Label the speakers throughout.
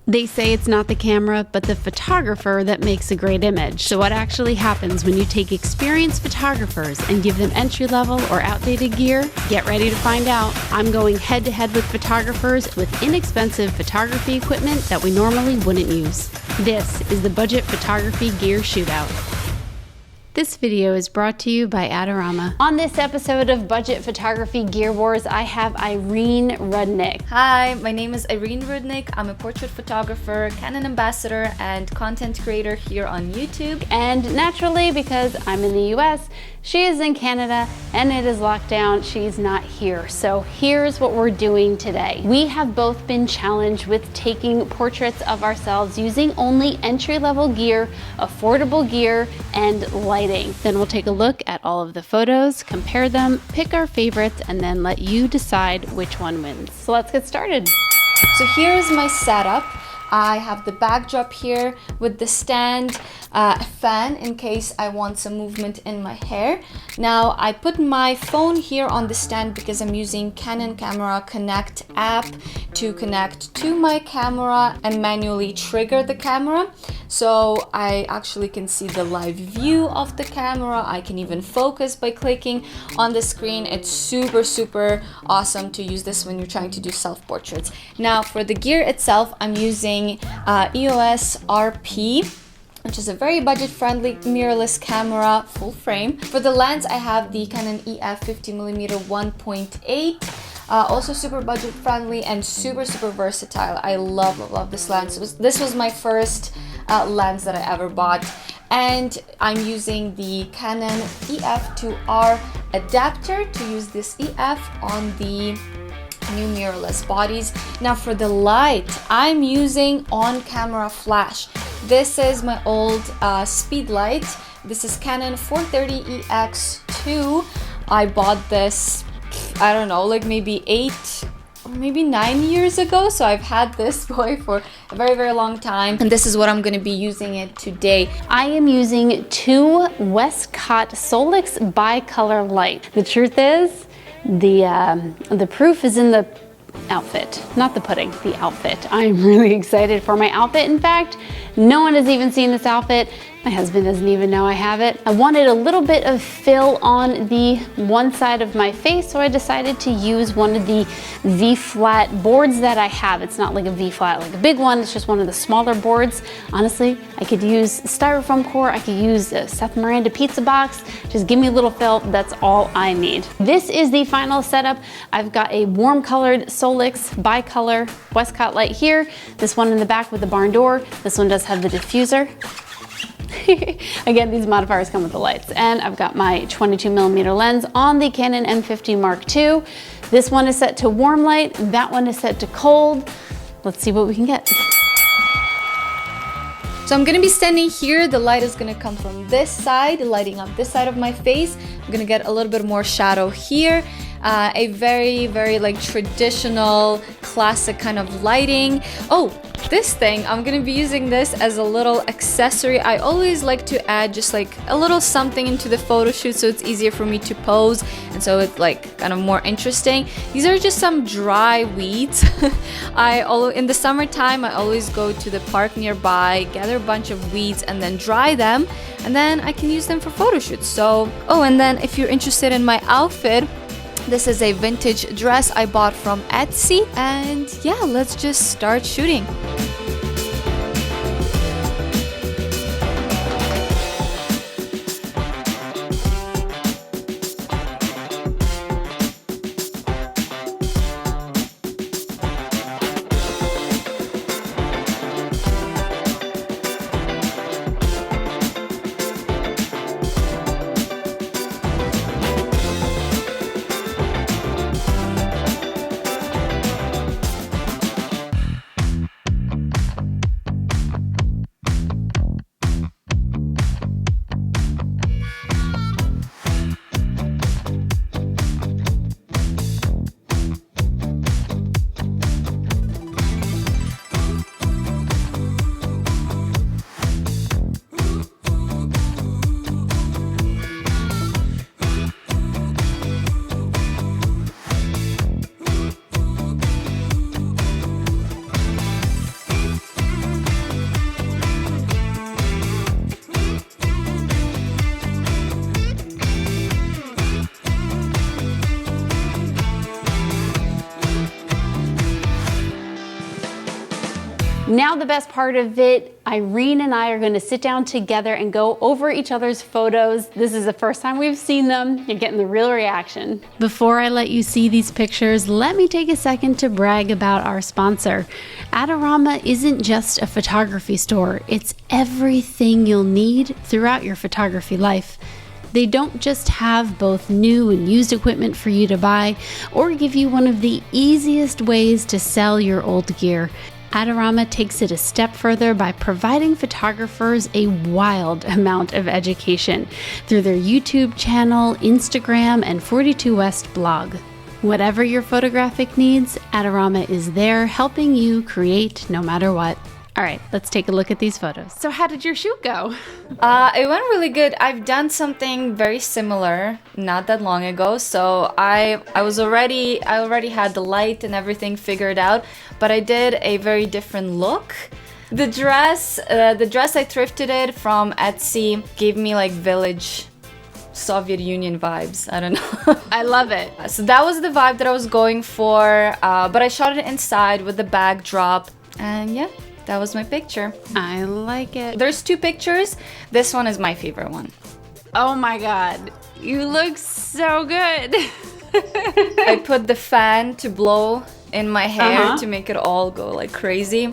Speaker 1: They say it's not the camera, but the photographer that makes a great image. So what actually happens when you take experienced photographers and give them entry-level or outdated gear? Get ready to find out. I'm going head-to-head with photographers with inexpensive photography equipment that we normally wouldn't use. This is the Budget Photography Gear Shootout. This video is brought to you by Adorama. On this episode of Budget Photography Gear Wars, I have Irene Rudnyk.
Speaker 2: Hi, my name is Irene Rudnyk. I'm a portrait photographer, Canon ambassador, and content creator here on YouTube.
Speaker 1: And naturally, because I'm in the US, she is in Canada and it is locked down, she's not here. So here's what we're doing today. We have both been challenged with taking portraits of ourselves using only entry-level gear, affordable gear, and lighting. Then we'll take a look at all of the photos, compare them, pick our favorites, and then let you decide which one wins. So let's get started.
Speaker 2: So here's my setup. I have the backdrop here with the stand, a fan in case I want some movement in my hair. Now I put my phone here on the stand because I'm using Canon Camera Connect app to connect to my camera and manually trigger the camera. So I actually can see the live view of the camera. I can even focus by clicking on the screen. It's super awesome to use this when you're trying to do self-portraits. Now for the gear itself, I'm using EOS RP, which is a very budget-friendly mirrorless camera, full frame. For the lens, I have the Canon EF 50mm 1.8. Also super budget-friendly and super versatile. I love this lens. This was my first lens that I ever bought. And I'm using the Canon EF2R adapter to use this EF on the new mirrorless bodies. Now for the light, I'm using on-camera flash. This is my old speed light. This is Canon 430EX2. I bought this, I don't know, like maybe 8 or maybe 9 years ago. So I've had this boy for a very long time. And this is what I'm going to be using it today.
Speaker 1: I am using two Westcott Solix Bicolor light. The truth is, the proof is in the outfit, not the pudding, the outfit. I'm really excited for my outfit. In fact, no one has even seen this outfit. My husband doesn't even know I have it. I wanted a little bit of fill on the one side of my face, so I decided to use one of the V-flat boards that I have. It's not like a V-flat, like a big one. It's just one of the smaller boards. Honestly, I could use styrofoam core. I could use a Seth Miranda pizza box. Just give me a little fill. That's all I need. This is the final setup. I've got a warm colored Solix Bicolor Westcott light here. This one in the back with the barn door. This one does have the diffuser. Again, these modifiers come with the lights. And I've got my 22mm lens on the Canon M50 Mark II. This one is set to warm light, that one is set to cold. Let's see what we can get.
Speaker 2: So I'm gonna be standing here. The light is gonna come from this side, lighting up this side of my face. I'm gonna get a little bit more shadow here. A very like traditional, classic kind of lighting. Oh, this thing, I'm gonna be using this as a little accessory. I always like to add just like a little something into the photo shoot so it's easier for me to pose and so it's like kind of more interesting. These are just some dry weeds. In the summertime, I always go to the park nearby, gather a bunch of weeds and then dry them, and then I can use them for photo shoots. So, oh, and then if you're interested in my outfit, this is a vintage dress I bought from Etsy, and yeah, let's just start shooting.
Speaker 1: Now the best part of it, Irene and I are gonna sit down together and go over each other's photos. This is the first time we've seen them. You're getting the real reaction. Before I let you see these pictures, let me take a second to brag about our sponsor. Adorama isn't just a photography store, it's everything you'll need throughout your photography life. They don't just have both new and used equipment for you to buy, or give you one of the easiest ways to sell your old gear. Adorama takes it a step further by providing photographers a wild amount of education through their YouTube channel, Instagram, and 42West blog. Whatever your photographic needs, Adorama is there helping you create no matter what. All right, let's take a look at these photos. So how did your shoot go?
Speaker 2: It went really good. I've done something very similar not that long ago. So I already had the light and everything figured out, but I did a very different look. The dress I thrifted it from Etsy, gave me like village Soviet Union vibes. I don't know.
Speaker 1: I love it.
Speaker 2: So that was the vibe that I was going for, but I shot it inside with the backdrop, and yeah. That was my picture.
Speaker 1: I like it.
Speaker 2: There's two pictures. This one is my favorite one.
Speaker 1: Oh my God, you look so good.
Speaker 2: I put the fan to blow in my hair to make it all go like crazy.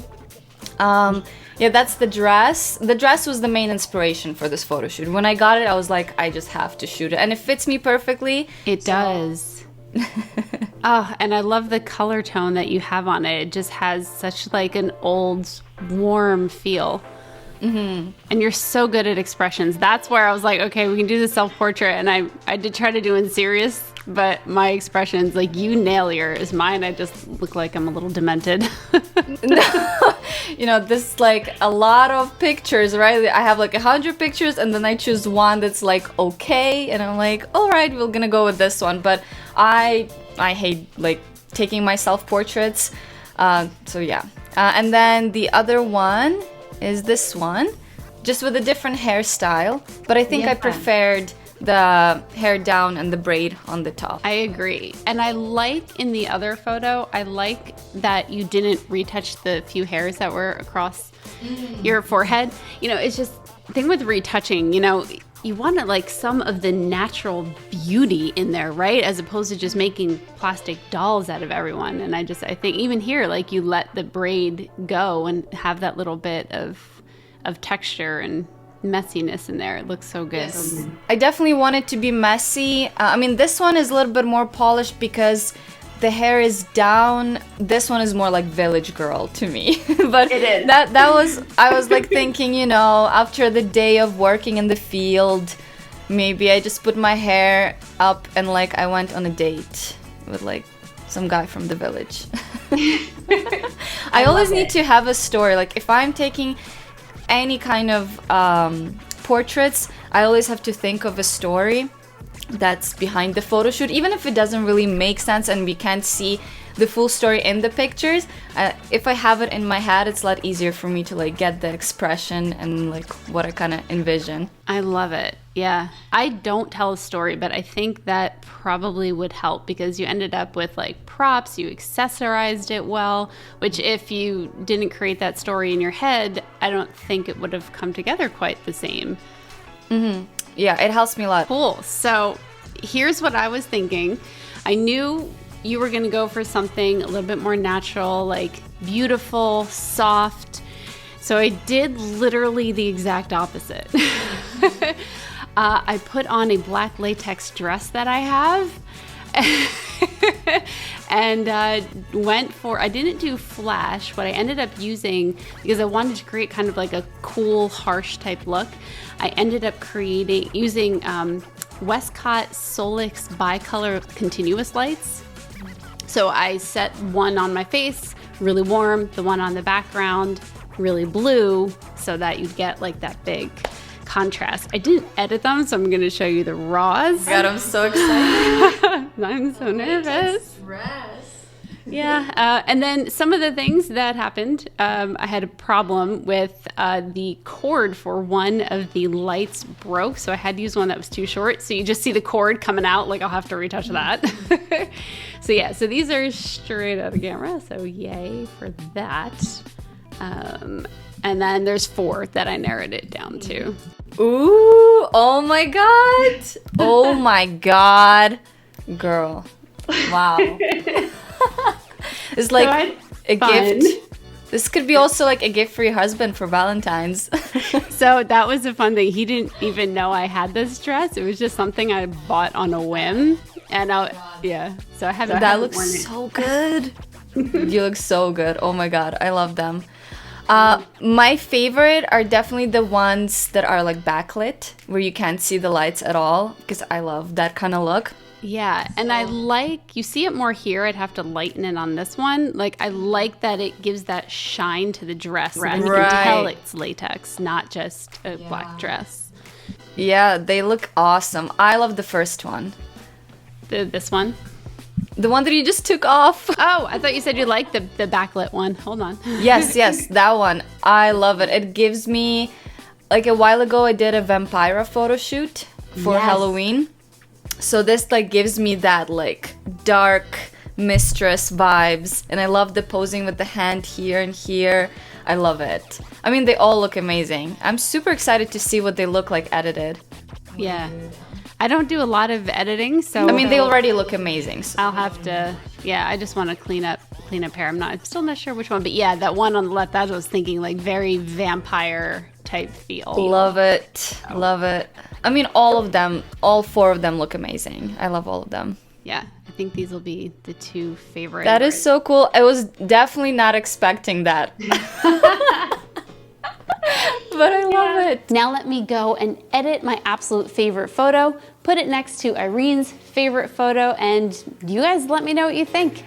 Speaker 2: Yeah, that's the dress. The dress was the main inspiration for this photo shoot. When I got it, I was like, I just have to shoot it. And it fits me perfectly.
Speaker 1: It does. Oh, and I love the color tone that you have on it. It just has such like an old, warm feel. And you're so good at expressions. That's where I was like, okay, we can do the self-portrait. And I did try to do in serious, but my expressions, like you nail yours. Mine, I just look like I'm a little demented.
Speaker 2: No, you know, this is like a lot of pictures, right? I have like 100 pictures and then I choose one that's like okay. And I'm like, all right, we're gonna go with this one. But I hate like taking my self-portraits. So yeah. And then the other one is this one, just with a different hairstyle. But I think I preferred the hair down and the braid on the top.
Speaker 1: I agree. And I like in the other photo, I like that you didn't retouch the few hairs that were across your forehead. You know, it's just the thing with retouching, you know, you want like some of the natural beauty in there, right? As opposed to just making plastic dolls out of everyone. And I think even here, like you let the braid go and have that little bit of texture and messiness in there. It looks so good.
Speaker 2: Yes. I definitely want it to be messy. I mean, this one is a little bit more polished because the hair is down. This one is more like village girl to me. But it is. I was like thinking, you know, after the day of working in the field, maybe I just put my hair up and like I went on a date with like some guy from the village. I always need to have a story. Like if I'm taking any kind of portraits, I always have to think of a story that's behind the photo shoot, even if it doesn't really make sense and we can't see the full story in the pictures. If I have it in my head, it's a lot easier for me to like get the expression and like what I kind of envision.
Speaker 1: I love it. Yeah, I don't tell a story, but I think that probably would help because you ended up with like props, you accessorized it well, which if you didn't create that story in your head, I don't think it would have come together quite the same.
Speaker 2: Yeah, it helps me a lot.
Speaker 1: Cool. So here's what I was thinking. I knew you were going to go for something a little bit more natural, like beautiful, soft. So I did literally the exact opposite. I put on a black latex dress that I have and I didn't do flash. What I ended up using, because I wanted to create kind of like a cool, harsh type look, I ended up using Westcott Solix Bicolor continuous lights. So I set one on my face, really warm, the one on the background, really blue, so that you'd get like that big contrast. I didn't edit them, so I'm going to show you the raws.
Speaker 2: God, I'm so excited.
Speaker 1: I'm so nervous. Yeah, and then some of the things that happened, I had a problem with the cord for one of the lights broke, so I had to use one that was too short. So you just see the cord coming out, like I'll have to retouch that. So yeah, so these are straight out of camera, so yay for that. And then there's 4 that I narrowed it down to.
Speaker 2: Ooh, oh my God. Oh my God. Girl. Wow. It's like a gift. This could be also like a gift for your husband for Valentine's.
Speaker 1: So that was a fun thing. He didn't even know I had this dress. It was just something I bought on a whim. And so I haven't.
Speaker 2: That looks so good. You look so good. Oh my God, I love them. My favorite are definitely the ones that are like backlit, where you can't see the lights at all, because I love that kind of look.
Speaker 1: Yeah, and I like, you see it more here. I'd have to lighten it on this one. Like, I like that it gives that shine to the dress. Right. And you can tell it's latex, not just a black dress.
Speaker 2: Yeah, they look awesome. I love the first one.
Speaker 1: This one?
Speaker 2: The one that you just took off.
Speaker 1: Oh, I thought you said you liked the backlit one. Hold on.
Speaker 2: Yes, that one. I love it. It gives me, like a while ago, I did a vampire photo shoot for Halloween. So this like gives me that like dark mistress vibes. And I love the posing with the hand here and here. I love it. I mean, they all look amazing. I'm super excited to see what they look like edited.
Speaker 1: Yeah. I don't do a lot of editing, so...
Speaker 2: I mean, they already look amazing. So.
Speaker 1: I'll have to... Yeah, I just want to clean up hair. I'm still not sure which one, but yeah, that one on the left, that I was thinking, like, very vampire type feel.
Speaker 2: Love it. Love it. I mean, all of them, all 4 of them look amazing. I love all of them.
Speaker 1: Yeah, I think these will be the 2 favorite.
Speaker 2: That is so cool. I was definitely not expecting that. But I love it.
Speaker 1: Now let me go and edit my absolute favorite photo, put it next to Irene's favorite photo, and you guys let me know what you think.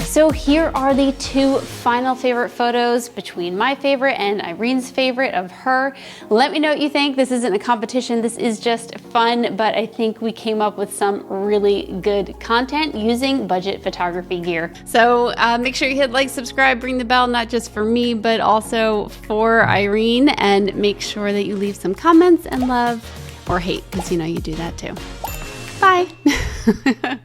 Speaker 1: So here are the 2 final favorite photos between my favorite and Irene's favorite of her. Let me know what you think. This isn't a competition, this is just fun, but I think we came up with some really good content using budget photography gear. So make sure you hit like, subscribe, ring the bell, not just for me, but also for Irene, and make sure that you leave some comments and love or hate, because you know you do that too. Bye.